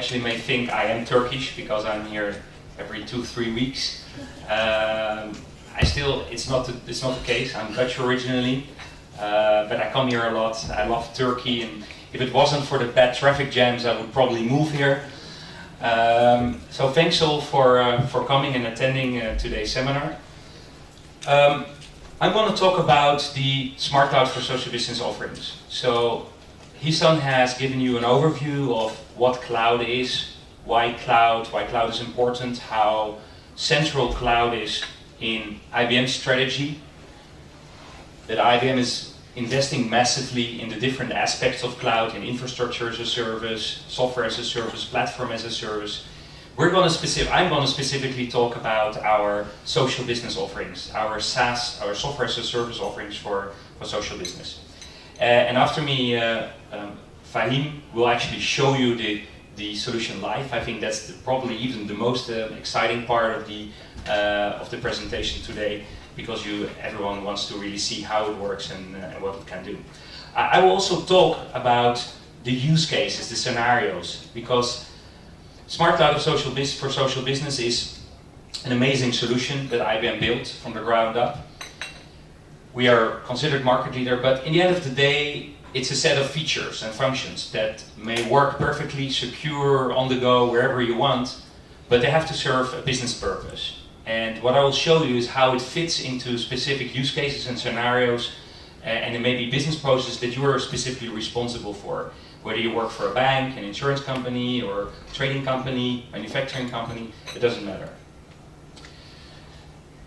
actually may think I am Turkish because I'm here every 2-3 weeks. It's not the case. I'm Dutch originally, but I come here a lot. I love Turkey, and if it wasn't for the bad traffic jams, I would probably move here. So thanks all for coming and attending today's seminar. I'm going to talk about the SmartCloud for social business offerings. So Hisan has given you an overview of what cloud is, why cloud is important, how central cloud is in IBM's strategy, that IBM is investing massively in the different aspects of cloud, in infrastructure as a service, software as a service, platform as a service. I'm going to specifically talk about our social business offerings, our SaaS, our software as a service offerings for social business. And after me, Fahim will actually show you the solution live. I think that's probably even the most exciting part of the presentation today, because everyone wants to really see how it works and what it can do. I will also talk about the use cases, the scenarios, because SmartCloud for social business is an amazing solution that IBM built from the ground up. We are considered market leader, but in the end of the day, it's a set of features and functions that may work perfectly, secure, on the go, wherever you want, but they have to serve a business purpose. And what I will show you is how it fits into specific use cases and scenarios, and it may be business processes that you are specifically responsible for. Whether you work for a bank, an insurance company, or a trading company, manufacturing company, it doesn't matter.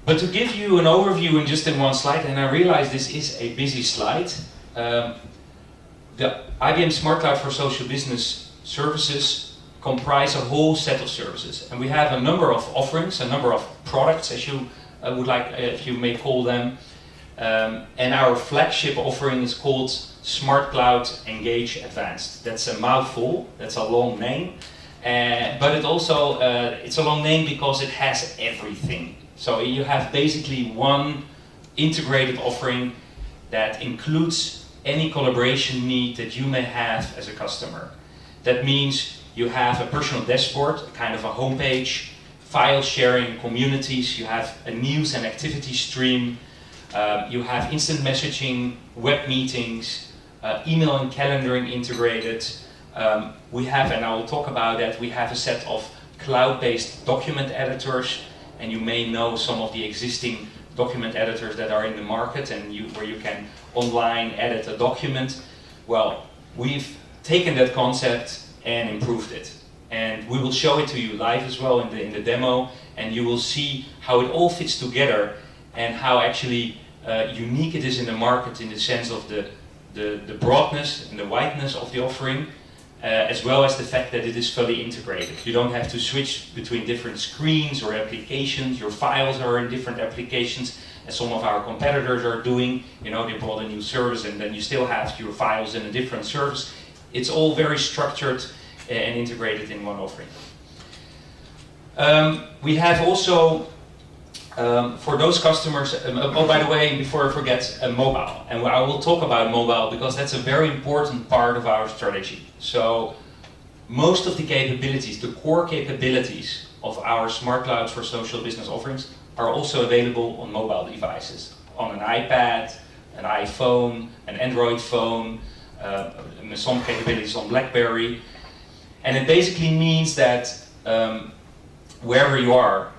But to give you an overview in one slide, and I realize this is a busy slide, the IBM SmartCloud for social business services comprise a whole set of services. And we have a number of offerings, a number of products, as you would like, if you may call them. And our flagship offering is called SmartCloud Engage Advanced. That's a mouthful, that's a long name, but it's a long name because it has everything. So you have basically one integrated offering that includes any collaboration need that you may have as a customer. That means you have a personal dashboard, kind of a homepage, file sharing communities, you have a news and activity stream, you have instant messaging, web meetings, email and calendaring integrated. We have, and I will talk about that, we have a set of cloud-based document editors, and you may know some of the existing document editors that are in the market and where you can online edit a document. Well, we've taken that concept and improved it. And we will show it to you live as well in the demo, and you will see how it all fits together and how actually unique it is in the market in the sense of the broadness and the wideness of the offering, as well as the fact that it is fully integrated. You don't have to switch between different screens or applications. Your files are in different applications, as some of our competitors are doing. You know, they brought a new service and then you still have your files in a different service. It's all very structured and integrated in one offering. We have also, for those customers, oh by the way, before I forget, mobile. And I will talk about mobile because that's a very important part of our strategy. So most of the capabilities, the core capabilities of our SmartCloud for social business offerings are also available on mobile devices, on an iPad, an iPhone, an Android phone, some capabilities on BlackBerry. And it basically means that wherever you are,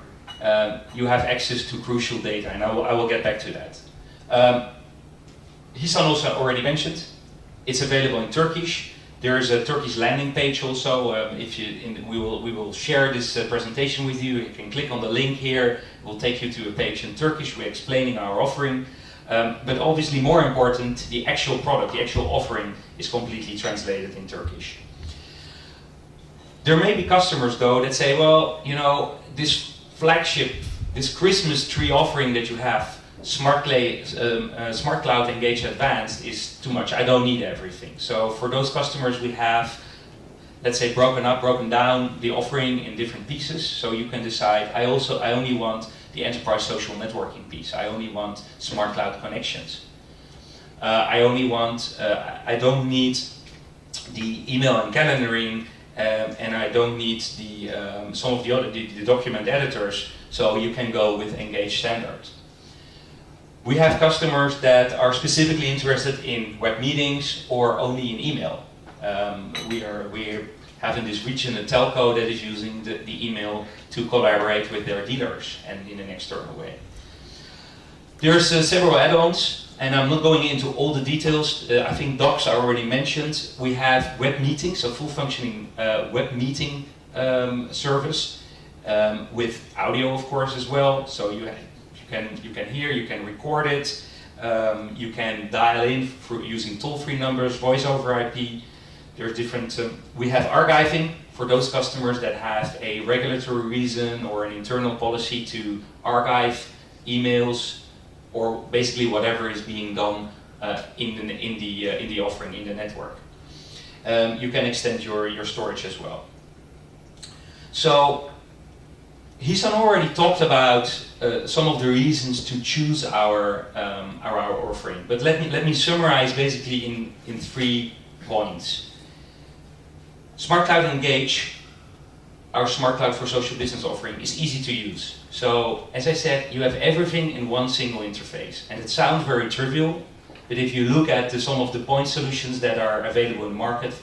you have access to crucial data, and I will get back to that. Hisan also already mentioned, it's available in Turkish. There is a Turkish landing page also. We will share this presentation with you. You can click on the link here. It will take you to a page in Turkish. We're explaining our offering. But obviously more important, the actual product, the actual offering is completely translated in Turkish. There may be customers though that say, well, you know, this flagship, this Christmas tree offering that you have, SmartCloud Engage Advanced, is too much. I don't need everything. So for those customers we have, let's say, broken down the offering in different pieces. So you can decide, I only want the enterprise social networking piece. I only want SmartCloud connections. I don't need the email and calendaring and I don't need some of the other the document editors, so you can go with Engage Standard. We have customers that are specifically interested in web meetings or only in email. We're having this regional telco that is using the email to collaborate with their dealers and in an external way. There's several add-ons, and I'm not going into all the details. I think docs are already mentioned. We have web meetings, so full functioning web meeting service with audio, of course, as well. So you can hear, you can record it, you can dial in using toll-free numbers, voice over IP. There's different. We have archiving for those customers that have a regulatory reason or an internal policy to archive emails or basically whatever is being done in the offering in the network. You can extend your storage as well. So Hisan already talked about some of the reasons to choose our offering, but let me summarize basically in 3 points. SmartCloud Engage, our SmartCloud for Social Business offering, is easy to use. So, as I said, you have everything in one single interface. And it sounds very trivial, but if you look at some of the point solutions that are available in the market,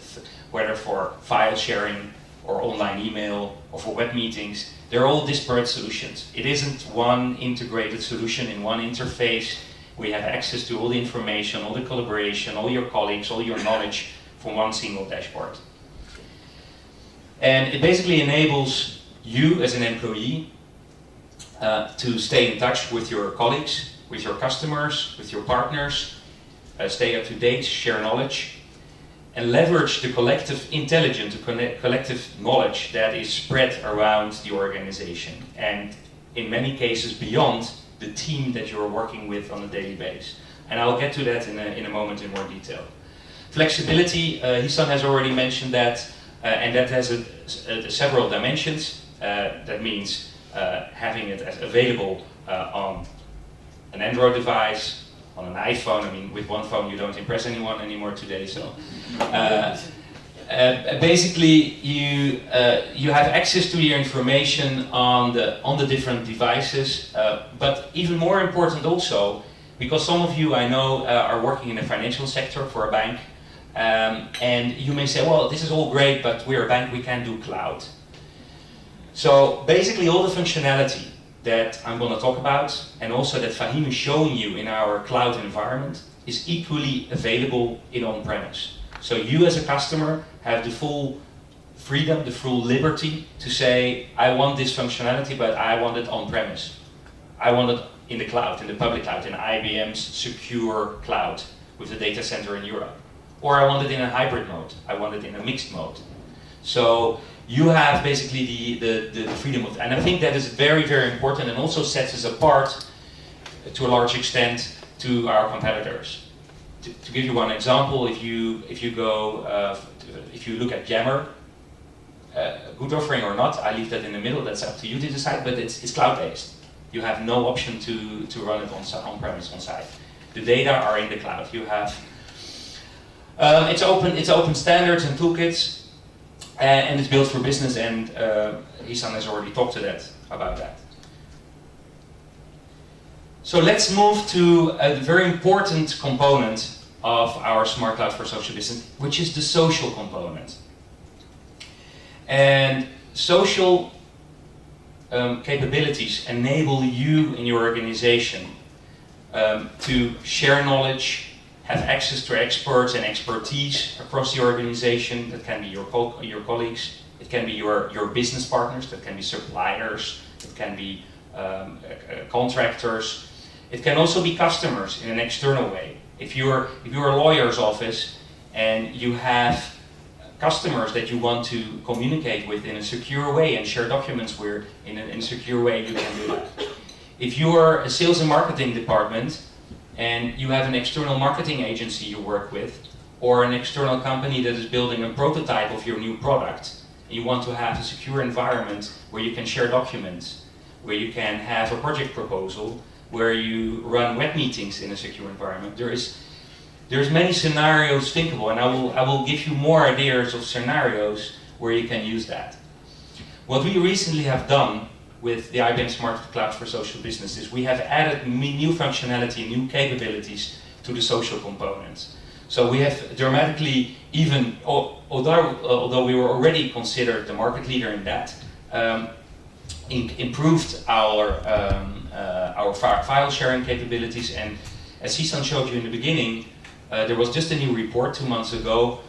whether for file sharing or online email or for web meetings, they're all disparate solutions. It isn't one integrated solution in one interface. We have access to all the information, all the collaboration, all your colleagues, all your knowledge from one single dashboard. And it basically enables you as an employee to stay in touch with your colleagues, with your customers, with your partners, stay up to date, share knowledge, and leverage the collective intelligence, the collective knowledge that is spread around the organization, and in many cases beyond the team that you're working with on a daily basis. And I'll get to that in a moment in more detail. Flexibility, Hisan has already mentioned that, and that has several dimensions. That means having it as available on an Android device, on an iPhone. I mean, with one phone you don't impress anyone anymore today. So basically, you have access to your information on the different devices. But even more important, also, because some of you I know are working in the financial sector for a bank. And you may say, well, this is all great, but we're a bank, we can't do cloud. So basically all the functionality that I'm going to talk about, and also that Fahim is showing you in our cloud environment, is equally available in on-premise. So you as a customer have the full freedom, the full liberty to say, I want this functionality, but I want it on-premise. I want it in the cloud, in the public cloud, in IBM's secure cloud with a data center in Europe. Or I want it in a hybrid mode. I want it in a mixed mode. So you have basically the freedom of, and I think that is very, very important and also sets us apart to a large extent to our competitors. To give you one example, if you look at Yammer, good offering or not, I leave that in the middle. That's up to you to decide. But it's cloud-based. You have no option to run it on-premise on site. The data are in the cloud. You have it's open standards and toolkits, and it's built for business. And Hisan has already talked about that. So let's move to a very important component of our SmartCloud for Social Business, which is the social component. And social capabilities enable you in your organization to share knowledge, have access to experts and expertise across the organization. That can be your colleagues, it can be your business partners, that can be suppliers, it can be contractors. It can also be customers in an external way. If you're a lawyer's office and you have customers that you want to communicate with in a secure way and share documents with in a secure way, you can do that. If you are a sales and marketing department and you have an external marketing agency you work with, or an external company that is building a prototype of your new product, and you want to have a secure environment where you can share documents, where you can have a project proposal, where you run web meetings in a secure environment. There's many scenarios thinkable, and I will give you more ideas of scenarios where you can use that. What we recently have done with the IBM SmartCloud for Social Business is we have added new functionality, new capabilities to the social components. So we have dramatically, even although we were already considered the market leader in that, improved our file sharing capabilities. And as Sisan showed you in the beginning, there was just a new report 2 months ago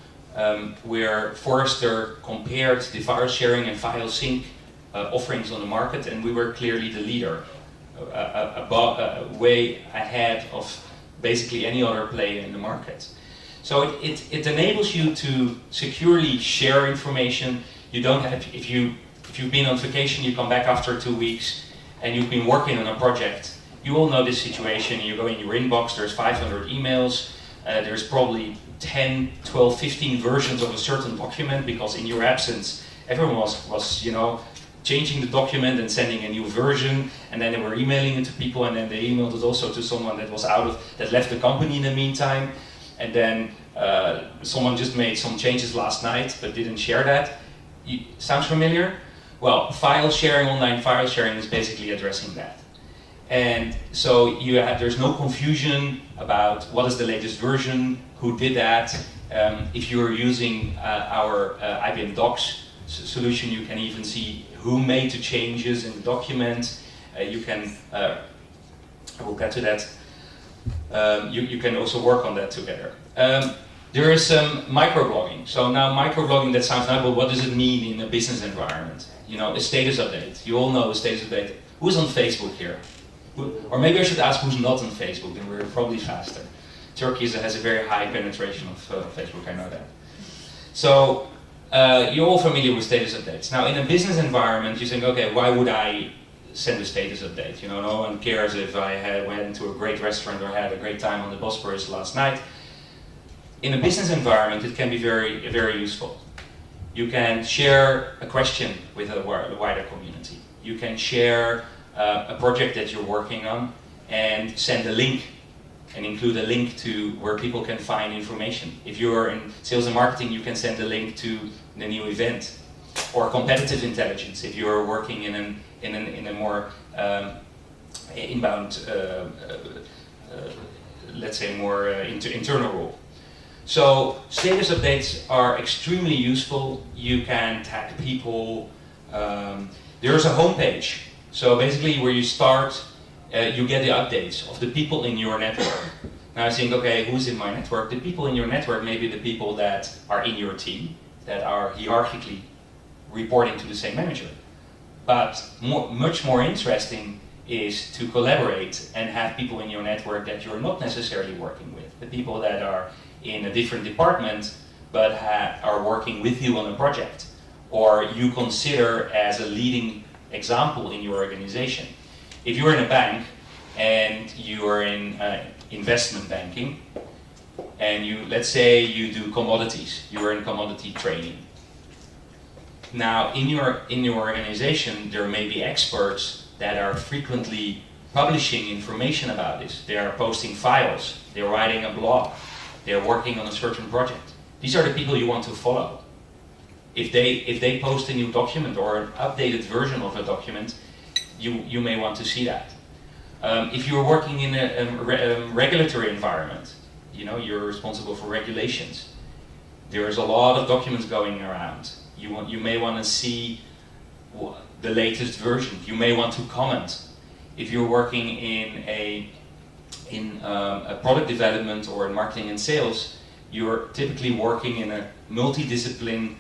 where Forrester compared the file sharing and file sync offerings on the market, and we were clearly the leader, way ahead of basically any other player in the market. So it enables you to securely share information. You don't have, if you've been on vacation, you come back after 2 weeks, and you've been working on a project, you all know this situation. You go in your inbox, there's 500 emails, there's probably 10, 12, 15 versions of a certain document, because in your absence, everyone was changing the document and sending a new version, and then they were emailing it to people, and then they emailed it also to someone that left the company in the meantime, and then someone just made some changes last night but didn't share that. Sounds familiar? Well, online file sharing is basically addressing that. And so there's no confusion about what is the latest version, who did that. If you're using our IBM Docs solution, you can even see who made the changes in the document. You can, we'll get to that. You can also work on that together. There is some microblogging. So now microblogging, that sounds nice, but what does it mean in a business environment? A status update. You all know a status update. Who's on Facebook here? Or maybe I should ask who's not on Facebook, and we're probably faster. Turkey has a very high penetration of Facebook, I know that. So you're all familiar with status updates. Now in a business environment, you think, okay, why would I send a status update? No one cares if I went to a great restaurant or had a great time on the Bosporus last night. In a business environment, it can be very, very useful. You can share a question with a wider community. You can share a project that you're working on and send a link and include a link to where people can find information. If you're in sales and marketing, you can send a link to the new event. Or competitive intelligence, if you're working in a more inbound, let's say more internal role. So status updates are extremely useful. You can tag people. There's a homepage. So basically where you start, you get the updates of the people in your network. Now I think, okay, who's in my network? The people in your network may be the people that are in your team, that are hierarchically reporting to the same manager. But much more interesting is to collaborate and have people in your network that you're not necessarily working with. The people that are in a different department but are working with you on a project, or you consider as a leading example in your organization. If you're in a bank and you are in investment banking, and let's say you do commodities, you are in commodity trading. Now, in your organization, there may be experts that are frequently publishing information about this. They are posting files, they're writing a blog, they're working on a certain project. These are the people you want to follow. If they post a new document or an updated version of a document, you may want to see that. If you're working in a regulatory environment, you're responsible for regulations. There's a lot of documents going around. You may want to see the latest version. You may want to comment. If you're working in a product development or in marketing and sales, you're typically working in a multidiscipline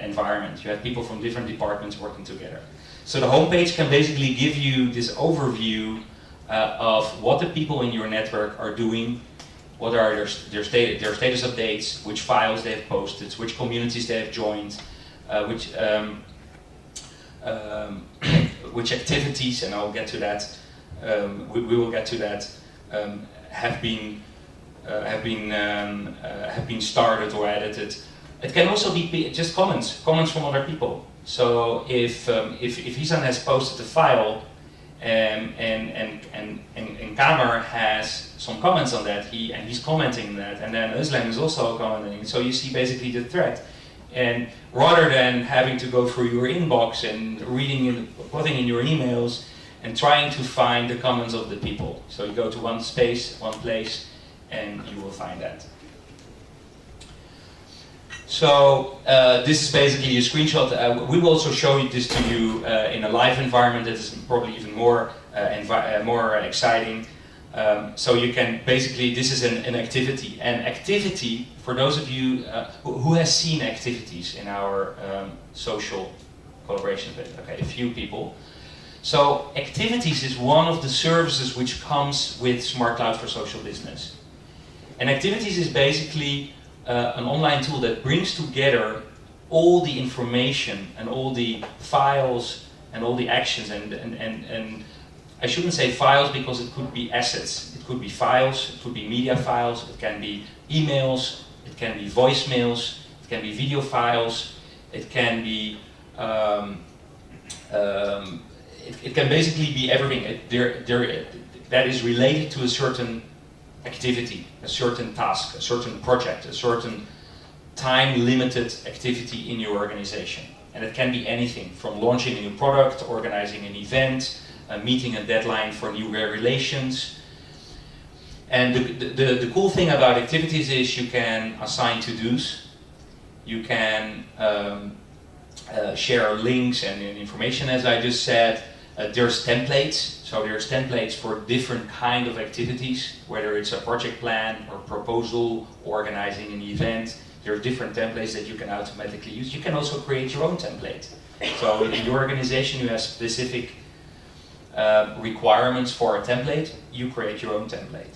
environment. You have people from different departments working together. So the homepage can basically give you this overview of what the people in your network are doing, what are their status updates, which files they have posted, which communities they have joined, which activities, and I'll get to that. We will get to that. Have been started or edited. It can also be just comments from other people. So if Isan has posted a file and Kamer has some comments on that, he's commenting that, and then Özlem is also commenting. So you see basically the thread And rather than having to go through your inbox and putting in your emails and trying to find the comments of the people. So you go to one place, and you will find that. So this is basically a screenshot. We will also show this to you in a live environment that is probably even more exciting. So you can basically, this is an activity. And activity, for those of you who has seen activities in our social collaboration bit, okay, a few people. So activities is one of the services which comes with SmartCloud for Social Business. And activities is basically an online tool that brings together all the information and all the files and all the actions and I shouldn't say files because it could be assets. It could be files, it could be media files, it can be emails, it can be voicemails, it can be video files, it can be it can basically be everything. That is related to a certain activity, a certain task, a certain project, a certain time-limited activity in your organization. And it can be anything from launching a new product, organizing an event, meeting a deadline for new regulations. And the cool thing about activities is you can assign to-dos, you can share links and information, as I just said. There's templates, so there's templates for different kind of activities, whether it's a project plan or proposal, organizing an event. There are different templates that you can automatically use. You can also create your own template. So in your organization you have specific requirements for a template, you create your own template.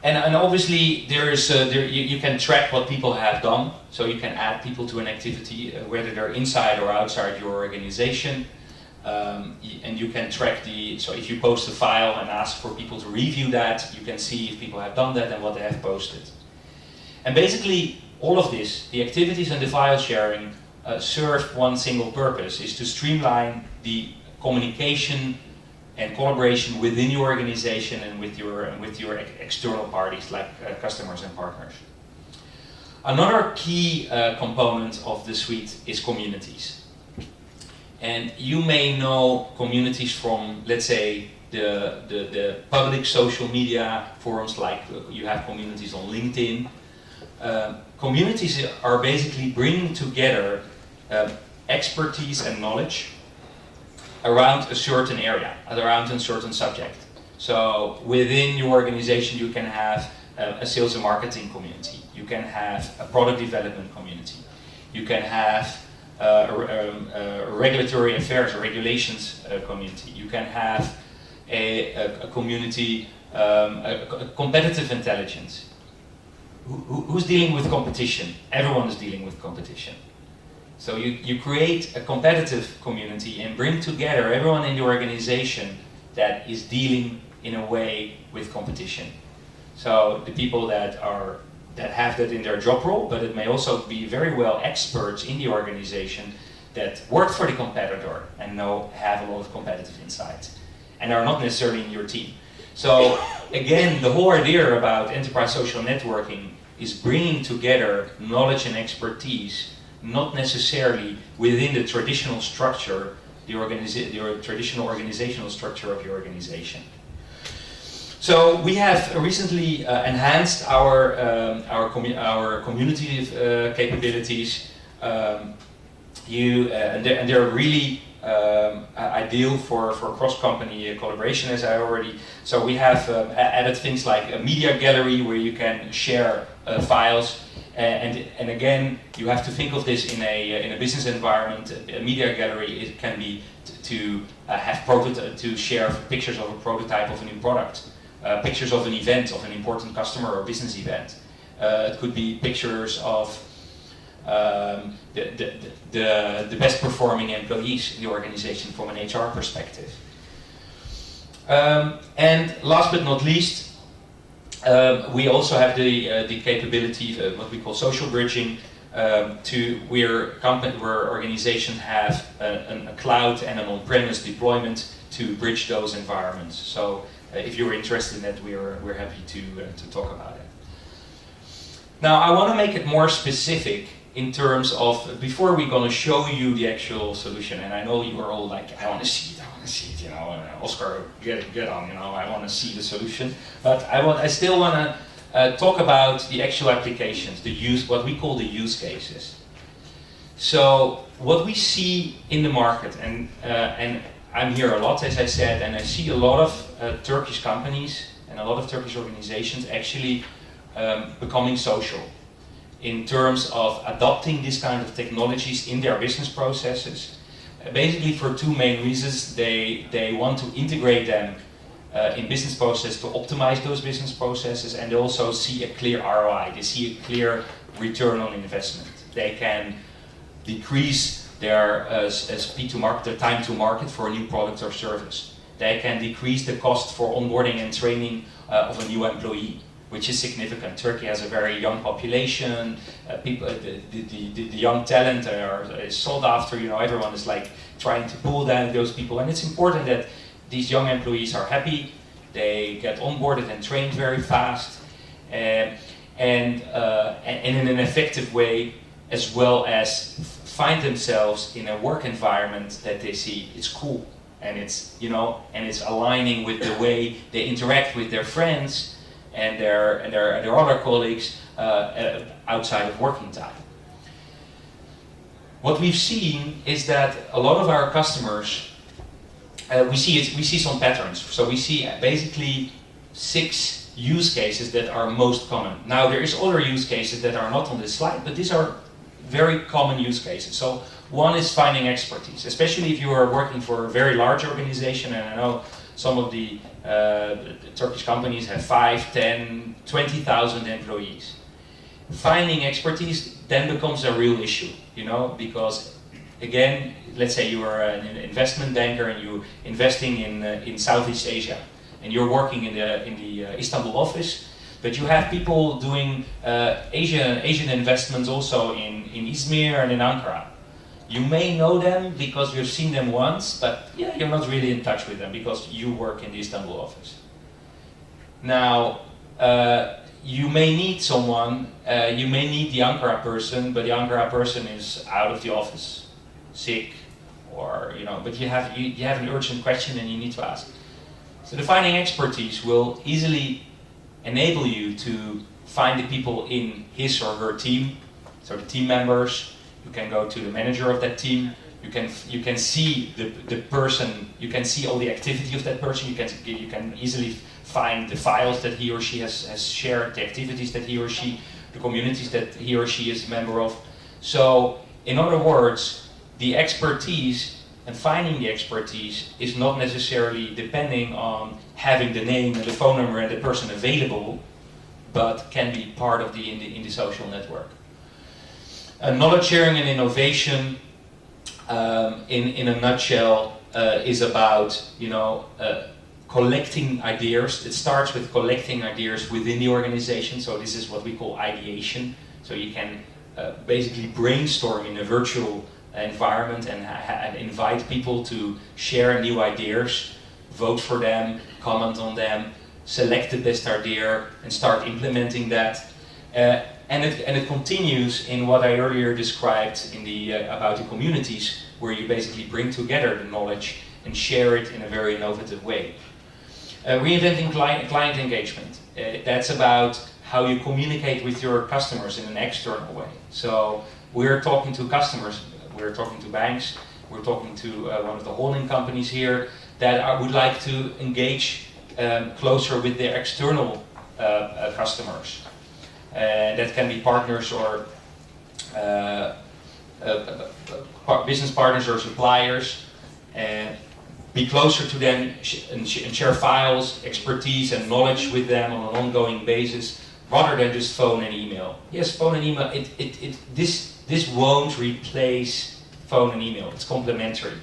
And obviously you can track what people have done, so you can add people to an activity, whether they're inside or outside your organization, and you can track so if you post a file and ask for people to review that, you can see if people have done that and what they have posted. And basically all of this, the activities and the file sharing, serve one single purpose, is to streamline the communication and collaboration within your organization and with your external parties like customers and partners. Another key component of the suite is communities. And you may know communities from, let's say, the public social media forums, like you have communities on LinkedIn. Communities are basically bringing together expertise and knowledge around a certain area, around a certain subject. So within your organization you can have a sales and marketing community, you can have a product development community, you can have a regulatory affairs or regulations community, you can have a community, a competitive intelligence. Who's dealing with competition? Everyone is dealing with competition. So you create a competitive community and bring together everyone in the organization that is dealing in a way with competition. So the people that have that in their job role, but it may also be very well experts in the organization that work for the competitor and have a lot of competitive insights and are not necessarily in your team. So again, the whole idea about enterprise social networking is bringing together knowledge and expertise, not necessarily within the traditional structure, the traditional organizational structure of your organization. So we have recently enhanced our community capabilities. And they're really ideal for cross-company collaboration, as I already. So we have added things like a media gallery where you can share files. And again, you have to think of this in a business environment. A media gallery, it can be to share pictures of a prototype of a new product, pictures of an event, of an important customer or business event. It could be pictures of the best performing employees in the organization from an HR perspective. And last but not least, we also have the capability, what we call social bridging, where organizations have a cloud and an on-premise deployment to bridge those environments. So if you're interested in that, we're happy to talk about it. Now I want to make it more specific in terms of, before we're going to show you the actual solution, and I know you are all like, I want to see it, you know, Oskar, get on, you know, I want to see the solution. But I still want to talk about the actual applications, what we call the use cases. So what we see in the market, and I'm here a lot, as I said, and I see a lot of Turkish companies and a lot of Turkish organizations actually becoming social in terms of adopting these kind of technologies in their business processes. Basically for two main reasons. They want to integrate them in business process to optimize those business processes, and they also see a clear ROI. They see a clear return on investment. They can decrease their speed to market, their time to market for a new product or service. They can decrease the cost for onboarding and training of a new employee, which is significant. Turkey has a very young population. People, the young talent is sought after. You know, everyone is like trying to pull down those people, and it's important that these young employees are happy. They get onboarded and trained very fast, and in an effective way, as well as find themselves in a work environment that they see it's cool, and it's, you know, and it's aligning with the way they interact with their friends and their other colleagues outside of working time. What we've seen is that a lot of our customers, we see some patterns. So we see basically 6 use cases that are most common. Now there is other use cases that are not on this slide, but these are very common use cases. So one is finding expertise, especially if you are working for a very large organization, and I know some of the Turkish companies have 5, 10, 20,000 employees. Finding expertise then becomes a real issue, you know, because again, let's say you are an investment banker and you're investing in Southeast Asia, and you're working in the Istanbul office, but you have people doing Asian investments also in Izmir and in Ankara. You may know them because you've seen them once, but yeah, you're not really in touch with them because you work in the Istanbul office. Now, you may need someone, you may need the Ankara person, but the Ankara person is out of the office, sick, or, you know, but you have an urgent question and you need to ask. So defining expertise will easily enable you to find the people in his or her team, so the team members. You can go to the manager of that team. You can see the person. You can see all the activity of that person. You can easily find the files that he or she has shared, the activities that he or she, the communities that he or she is a member of. So, in other words, the expertise and finding the expertise is not necessarily depending on having the name and the phone number and the person available, but can be part of in the social network. Knowledge sharing and innovation, in a nutshell, is about, you know, collecting ideas. It starts with collecting ideas within the organization. So this is what we call ideation. So you can basically brainstorm in a virtual environment and invite people to share new ideas, vote for them, comment on them, select the best idea, and start implementing that. And it continues in what I earlier described in about the communities, where you basically bring together the knowledge and share it in a very innovative way. Reinventing client engagement. That's about how you communicate with your customers in an external way. So we're talking to customers, we're talking to banks, we're talking to one of the holding companies here that would like to engage closer with their external customers. That can be partners or business partners or suppliers, and be closer to them and share files, expertise and knowledge with them on an ongoing basis, rather than just phone and email. Yes, phone and email, this won't replace phone and email, it's complementary.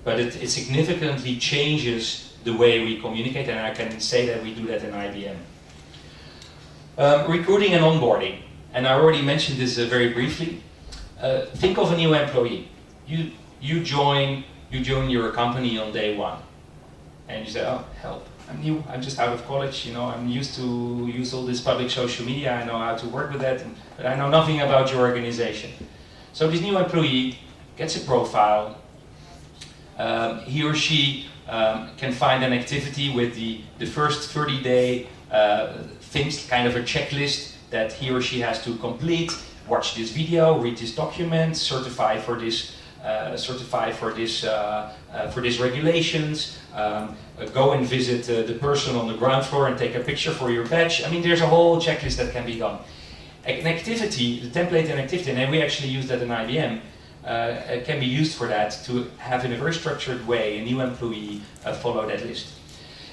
But it significantly changes the way we communicate, and I can say that we do that in IBM. Recruiting and onboarding, and I already mentioned this very briefly. Think of a new employee. You join your company on day 1. and you say, oh, help, I'm new, I'm just out of college, you know, I'm used to use all this public social media, I know how to work with that, but I know nothing about your organization. So this new employee gets a profile, he or she can find an activity with the first 30-day things, kind of a checklist that he or she has to complete, watch this video, read this document, certify for this regulations, go and visit the person on the ground floor and take a picture for your badge. I mean, there's a whole checklist that can be done. An activity, the template and activity, and we actually use that in IBM, can be used for that, to have in a very structured way a new employee follow that list.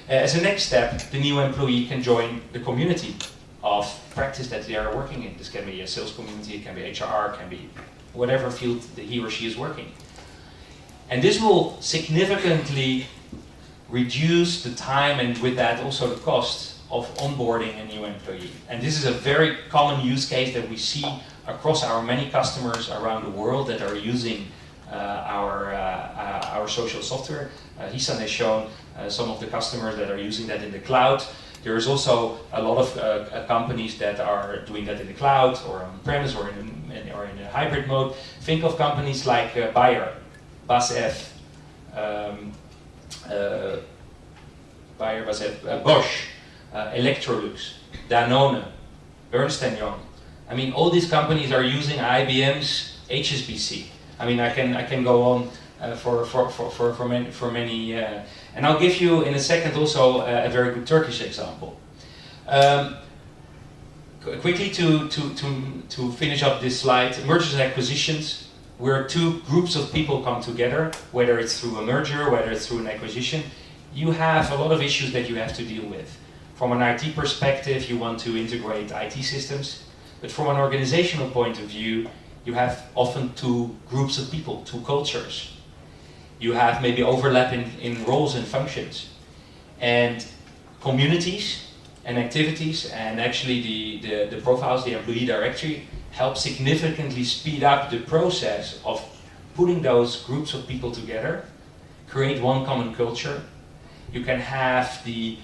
As a next step, the new employee can join the community of practice that they are working in. This can be a sales community, it can be HR, it can be whatever field that he or she is working. And this will significantly reduce the time, and with that also the cost of onboarding a new employee. And this is a very common use case that we see across our many customers around the world that are using our social software. Hisan has shown some of the customers that are using that in the cloud. There is also a lot of companies that are doing that in the cloud or on-premise or in a hybrid mode. Think of companies like Bayer, BASF, Bosch, Electrolux, Danone, Ernst & Young. I mean, all these companies are using IBM's HSBC. I mean, I can go on for many, and I'll give you in a second also a very good Turkish example. Quickly to finish up this slide, mergers and acquisitions, where two groups of people come together, whether it's through a merger, whether it's through an acquisition, you have a lot of issues that you have to deal with. From an IT perspective, you want to integrate IT systems, but from an organizational point of view, you have often two groups of people, two cultures. You have maybe overlap in roles and functions. And communities and activities, and actually the profiles, the employee directory, help significantly speed up the process of putting those groups of people together, create one common culture. You can have the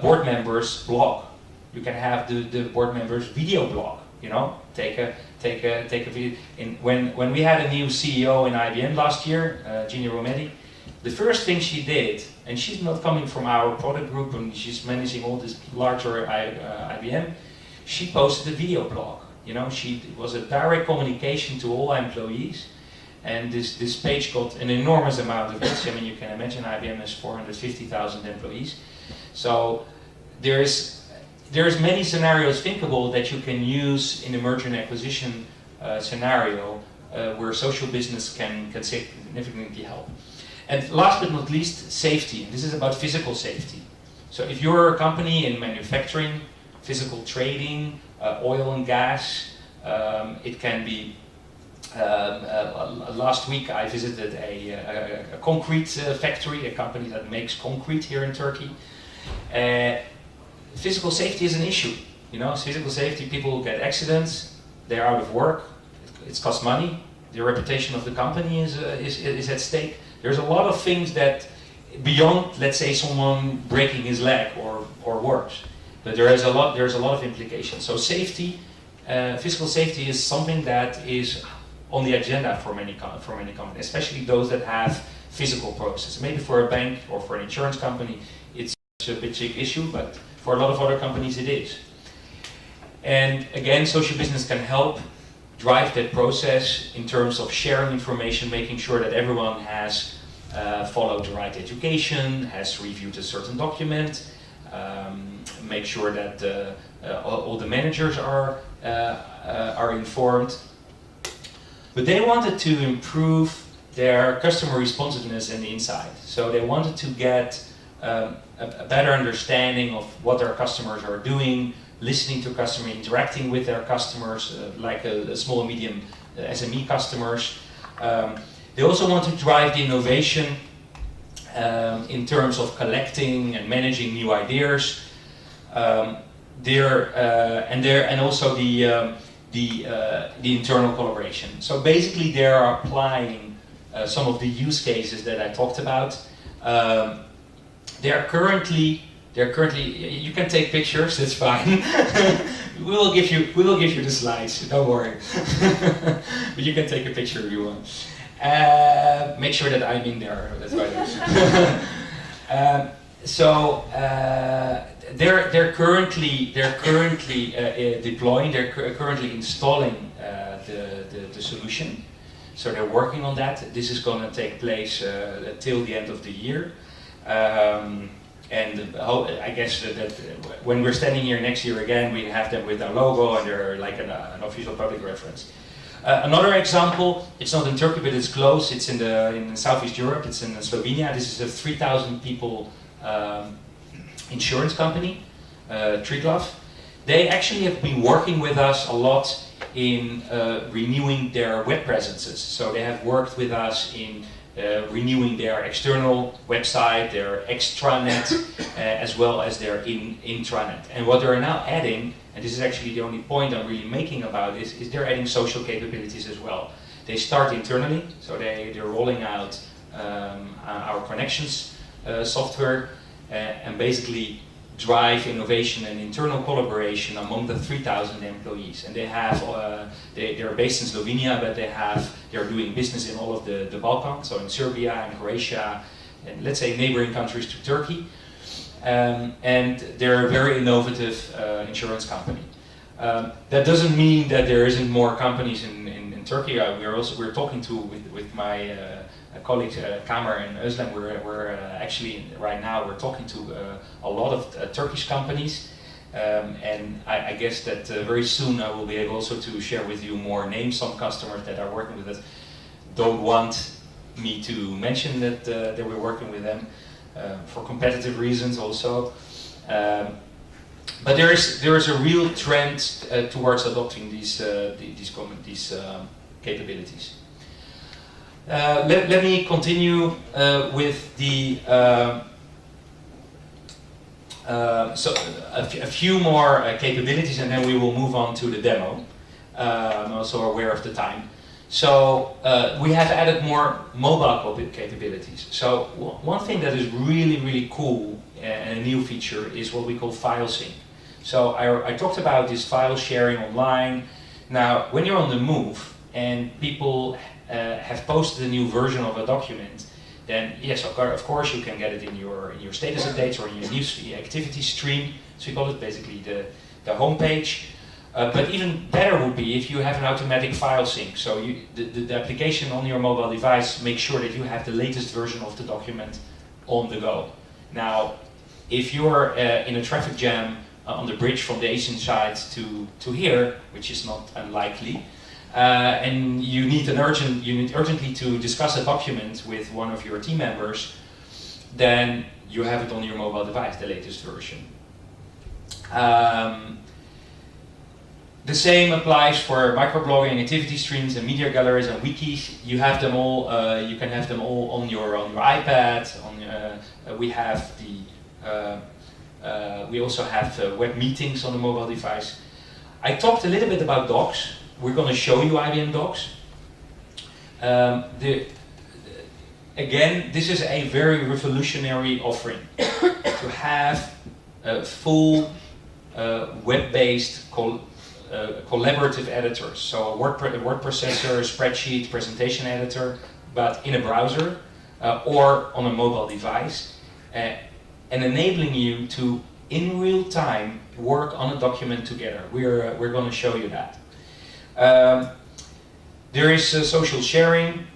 board members blog. You can have the board members video blog. You know, take a video. When we had a new CEO in IBM last year, Ginny Rometty, the first thing she did, and she's not coming from our product group, and she's managing all this larger IBM, she posted a video blog. You know, it was a direct communication to all employees, and this page got an enormous amount of reach. I mean, you can imagine IBM has 450,000 employees, so there's many scenarios thinkable that you can use in a merger and acquisition scenario where social business can significantly help. And last but not least, safety. And this is about physical safety. So if you're a company in manufacturing, physical trading, oil and gas, it can be. Last week I visited a concrete factory, a company that makes concrete here in Turkey. Physical safety is an issue. You know, physical safety, people get accidents, they're out of work, it costs money, the reputation of the company is at stake. There's a lot of things that beyond, let's say, someone breaking his leg or worse, but there's a lot of implications. So safety, physical safety is something that is on the agenda for many companies, especially those that have physical processes. Maybe for a bank or for an insurance company, it's a big issue, but for a lot of other companies it is. And again, social business can help drive that process in terms of sharing information, making sure that everyone has followed the right education, has reviewed a certain document, make sure that all the managers are informed. But they wanted to improve their customer responsiveness and insight. So they wanted to get a better understanding of what their customers are doing, listening to customers, interacting with their customers, like a small and medium SME customers. They also want to drive the innovation in terms of collecting and managing new ideas. And also the internal collaboration. So basically, they are applying some of the use cases that I talked about they're currently. You can take pictures. That's fine. we will give you the slides. Don't worry. But you can take a picture if you want. Make sure that I'm in there. That's right. They're currently deploying. They're currently installing the solution. So they're working on that. This is going to take place till the end of the year. And I guess that when we're standing here next year again, we have them with our logo and they're like an official public reference. Another example, it's not in Turkey but it's close, it's in Southeast Europe, it's in Slovenia. This is a 3,000 people insurance company, Triglav. They actually have been working with us a lot in renewing their web presences. So they have worked with us in renewing their external website, their extranet, as well as their intranet. And what they're now adding, and this is actually the only point I'm really making about this, is they're adding social capabilities as well. They start internally, so they're rolling out our connections software and basically drive innovation and internal collaboration among the 3,000 employees. And they have, they're based in Slovenia, but they're doing business in all of the Balkans, so in Serbia and Croatia, and let's say neighboring countries to Turkey. And they're a very innovative insurance company. That doesn't mean that there isn't more companies in Turkey. We're talking with my colleagues Kamer and Özlem. We're actually right now we're talking to a lot of Turkish companies, and I guess that very soon I will be able also to share with you more names. Some customers that are working with us don't want me to mention that we're working with them for competitive reasons also. But there is a real trend towards adopting these capabilities. Let me continue with the a few more capabilities, and then we will move on to the demo. I'm also aware of the time. So we have added more mobile capabilities. So one thing that is really cool and a new feature is what we call file sync. So I talked about this file sharing online. Now, when you're on the move and people have posted a new version of a document, then yes, of course you can get it in your status updates or in your news activity stream. So we call it basically the home page. But even better would be if you have an automatic file sync. So the application on your mobile device makes sure that you have the latest version of the document on the go. Now, if you're in a traffic jam on the bridge from the Asian side to here, which is not unlikely, and you need urgently to discuss a document with one of your team members, then you have it on your mobile device, the latest version. The same applies for microblogging, activity streams, and media galleries and wikis. You have them all. You can have them all on your iPad. We have we also have web meetings on the mobile device. I talked a little bit about docs. We're going to show you IBM Docs. Again, this is a very revolutionary offering to have a full web-based collaborative editors. So a word processor, spreadsheet, presentation editor, but in a browser or on a mobile device, and enabling you to, in real time, work on a document together. We're going to show you that. There is social sharing,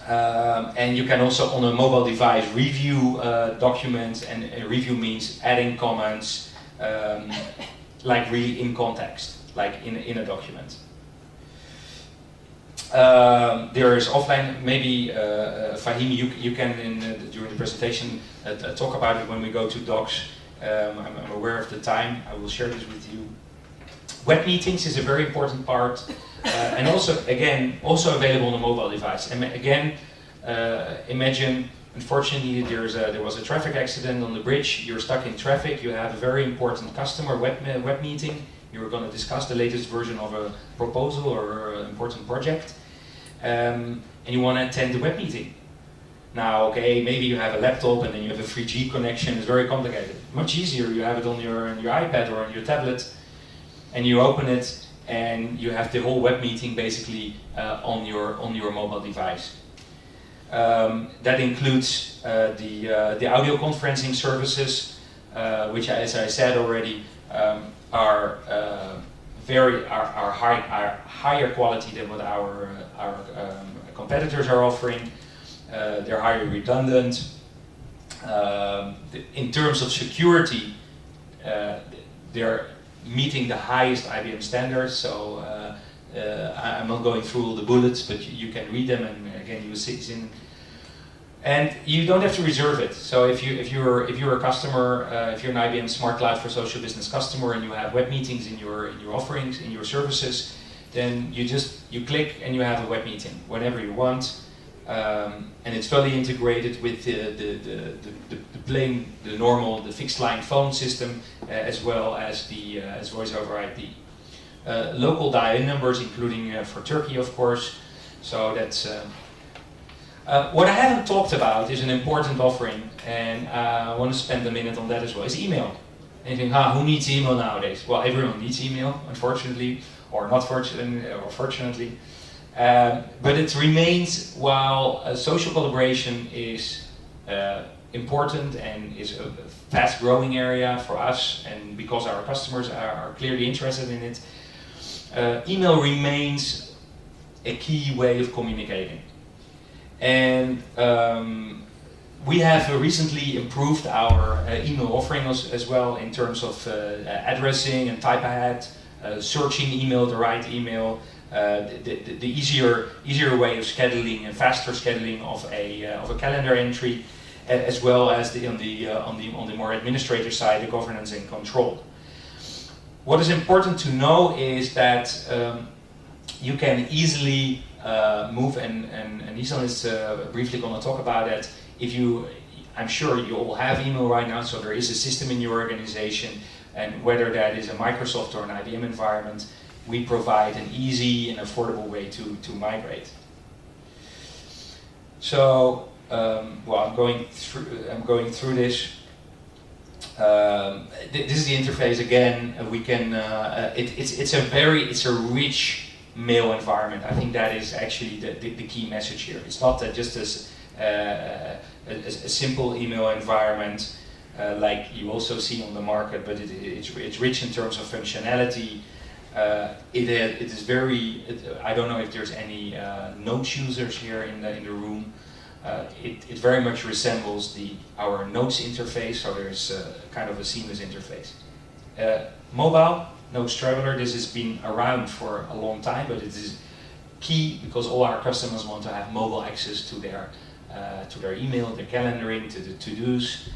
and you can also on a mobile device review documents, and review means adding comments, like really in context, like in a document. There is offline, maybe Fahim, you can during the presentation talk about it when we go to docs. I'm aware of the time, I will share this with you. Web meetings is a very important part, and also available on a mobile device. And again, imagine, unfortunately, there was a traffic accident on the bridge. You're stuck in traffic. You have a very important customer web meeting. You're going to discuss the latest version of a proposal or an important project, and you want to attend the web meeting. Now, okay, maybe you have a laptop and then you have a 3G connection. It's very complicated. Much easier. You have it on your iPad or on your tablet, and you open it, and you have the whole web meeting basically on your mobile device. That includes the audio conferencing services, which, as I said already, are higher quality than what our competitors are offering. They're highly redundant. In terms of security, they're meeting the highest IBM standards. So I'm not going through all the bullets, but you can read them, and again, you see in. And you don't have to reserve it. So if you're a customer, if you're an IBM SmartCloud for Social Business customer, and you have web meetings in your offerings, in your services, then you click and you have a web meeting whenever you want, and it's fully integrated with the fixed line phone system, as well as as voice over IP. Local dial-in numbers, including for Turkey, of course. So that's. What I haven't talked about is an important offering, and I want to spend a minute on that as well, is email. And you think, who needs email nowadays? Well, everyone needs email, unfortunately, or not fortunately, or fortunately. But it remains, while social collaboration is important and is a fast-growing area for us, and because our customers are clearly interested in it, email remains a key way of communicating. And we have recently improved our email offering as well, in terms of addressing and type ahead, searching email, the right email, the easier way of scheduling and faster scheduling of a calendar entry, as well as on the more administrative side, the governance and control. What is important to know is that you can easily move, and Isan is briefly going to talk about it. I'm sure you all have email right now, so there is a system in your organization, and whether that is a Microsoft or an IBM environment, we provide an easy and affordable way to migrate. So, I'm going through this. This is the interface again. We can. It's a rich mail environment. I think that is actually the key message here. It's not just a simple email environment like you also see on the market, but it's rich in terms of functionality. It is very. I don't know if there's any notes users here in the room. It very much resembles our notes interface, so there's kind of a seamless interface. Mobile. Notes Traveler, this has been around for a long time, but it is key because all our customers want to have mobile access to their email, their calendaring, to the to-dos,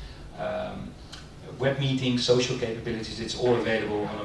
web meetings, social capabilities. It's all available on a